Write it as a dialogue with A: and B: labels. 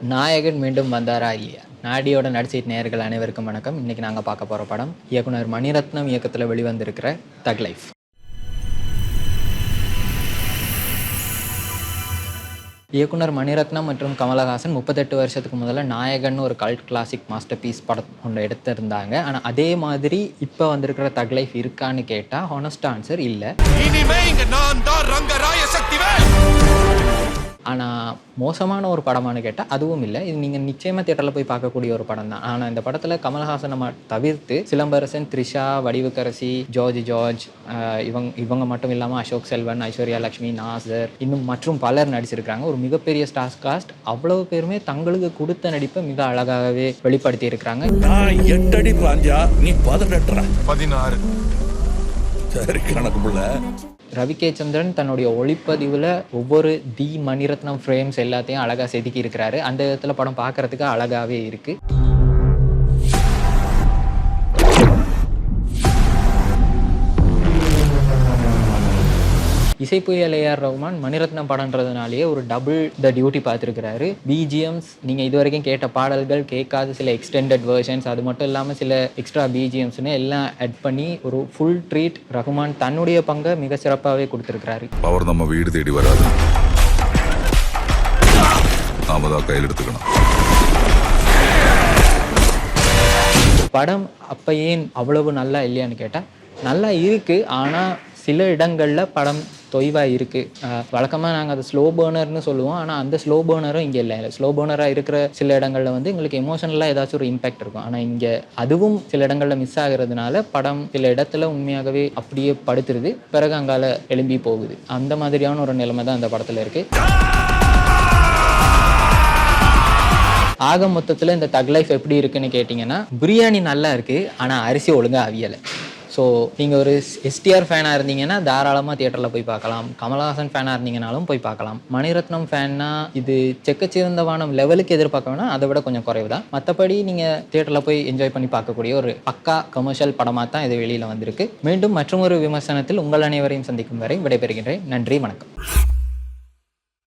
A: நாயகன் மீண்டும் வந்தாரா இல்லையா? நாடியோட நடிச்சைட் நேயர்கள் அனைவருக்கும் வணக்கம். இன்னைக்கு நாங்க பார்க்க போற படம் இயக்குனர் மணிரத்னம் இயக்கத்துல வெளிவந்திருக்கிற தக் லைஃப். இயக்குனர் மணிரத்னம் மற்றும் கமலஹாசன் 38 வருஷத்துக்கு முதல்ல நாயகன் ஒரு கல்ட் கிளாசிக் மாஸ்டர் பீஸ் படம் ஒன்று எடுத்திருந்தாங்க. ஆனால் அதே மாதிரி இப்போ வந்திருக்கிற தக் லைஃப் இருக்கான்னு கேட்டால் ஹானஸ்ட் ஆன்சர் இல்லை. ஆனால் மோசமான ஒரு படமானு கேட்டால் அதுவும் இல்லை. இது நீங்கள் நிச்சயமாக தியேட்டரில் போய் பார்க்கக்கூடிய ஒரு படம் தான். ஆனால் இந்த படத்தில் கமலஹாசனை தவிர்த்து சிலம்பரசன், த்ரிஷா, வடிவுக்கரசி, ஜார்ஜ் இவங்க மட்டும் இல்லாமல் அசோக் செல்வன், ஐஸ்வர்யா லட்சுமி, நாசர் இன்னும் மற்றும் பலர் நடிச்சிருக்கிறாங்க. ஒரு மிகப்பெரிய ஸ்டார் காஸ்ட். அவ்வளவு பேருமே தங்களுக்கு கொடுத்த நடிப்பை மிக அழகாகவே வெளிப்படுத்தி இருக்கிறாங்க. ரவி கே சந்திரன் தன்னுடைய ஒளிப்பதிவில் ஒவ்வொரு தி மணிரத்னம் ஃப்ரேம்ஸ் எல்லாத்தையும் அழகாக செதுக்கி இருக்கிறாரு. அந்த விதத்தில் படம் பார்க்கறதுக்கு அழகாகவே இருக்கு. இசைப்புயல் ஏஆர் ரஹ்மான் மணிரத்னம் படம்ன்றதுனாலேயே ஒரு டபுள் த டியூட்டி பார்த்துருக்கிறாரு. பிஜிஎம்ஸ் நீங்கள் இது வரைக்கும் கேட்ட பாடல்கள் கேட்காத சில எக்ஸ்டெண்டட் வெர்ஷன்ஸ், அது மட்டும் இல்லாமல் சில எக்ஸ்ட்ரா பிஜிஎம்ஸ்னு எல்லாம் ஆட் பண்ணி ஒரு ஃபுல் ட்ரீட் ரஹ்மான் தன்னுடைய பங்கை மிக சிறப்பாகவே கொடுத்துருக்கிறாரு.
B: அவர் நம்ம வீடு தேடி வராது, நாம தான் கையில் எடுத்துக்கணும்.
A: படம் அப்போ ஏன் அவ்வளவு நல்லா இல்லையான்னு கேட்டால் நல்லா இருக்குது. ஆனால் சில இடங்களில் படம் தொய்வாக இருக்குது. வழக்கமாக நாங்கள் அதை ஸ்லோ பேர்னர்னு சொல்லுவோம். ஆனால் அந்த ஸ்லோ பேர்னரும் இங்கே இல்லை. ஸ்லோ பேர்னராக இருக்கிற சில இடங்களில் வந்து எங்களுக்கு எமோஷனலாக ஏதாச்சும் ஒரு இம்பேக்ட் இருக்கும். ஆனால் இங்கே அதுவும் சில இடங்களில் மிஸ் ஆகிறதுனால படம் சில இடத்துல உண்மையாகவே அப்படியே படுத்துருது, பிறகு அங்கால எழும்பி போகுது. அந்த மாதிரியான ஒரு நிலைமை தான் இந்த படத்தில் இருக்குது. ஆக மொத்தத்தில் இந்த தக் லைஃப் எப்படி இருக்குன்னு கேட்டிங்கன்னா, பிரியாணி நல்லா இருக்குது, ஆனால் அரிசி ஒழுங்காக அவியலை. ஸோ நீங்கள் ஒரு எஸ்டிஆர் ஃபேனாக இருந்தீங்கன்னா தாராளமாக தியேட்டரில் போய் பார்க்கலாம். கமலஹாசன் ஃபேனாக இருந்தீங்கனாலும் போய் பார்க்கலாம். மணிரத்னம் ஃபேன்னா இது செக்கச்சிறந்த வானம் லெவலுக்கு எதிர்பார்க்க வேணாம், அதை விட கொஞ்சம் குறைவு தான். மற்றபடி நீங்கள் தியேட்டரில் போய் என்ஜாய் பண்ணி பார்க்கக்கூடிய ஒரு பக்கா கமர்ஷியல் படமாக தான் இது வெளியில் வந்திருக்கு. மீண்டும் மற்றொரு விமர்சனத்தில் உங்கள் அனைவரையும் சந்திக்கும் வரை விடைபெறுகின்றேன். நன்றி, வணக்கம்.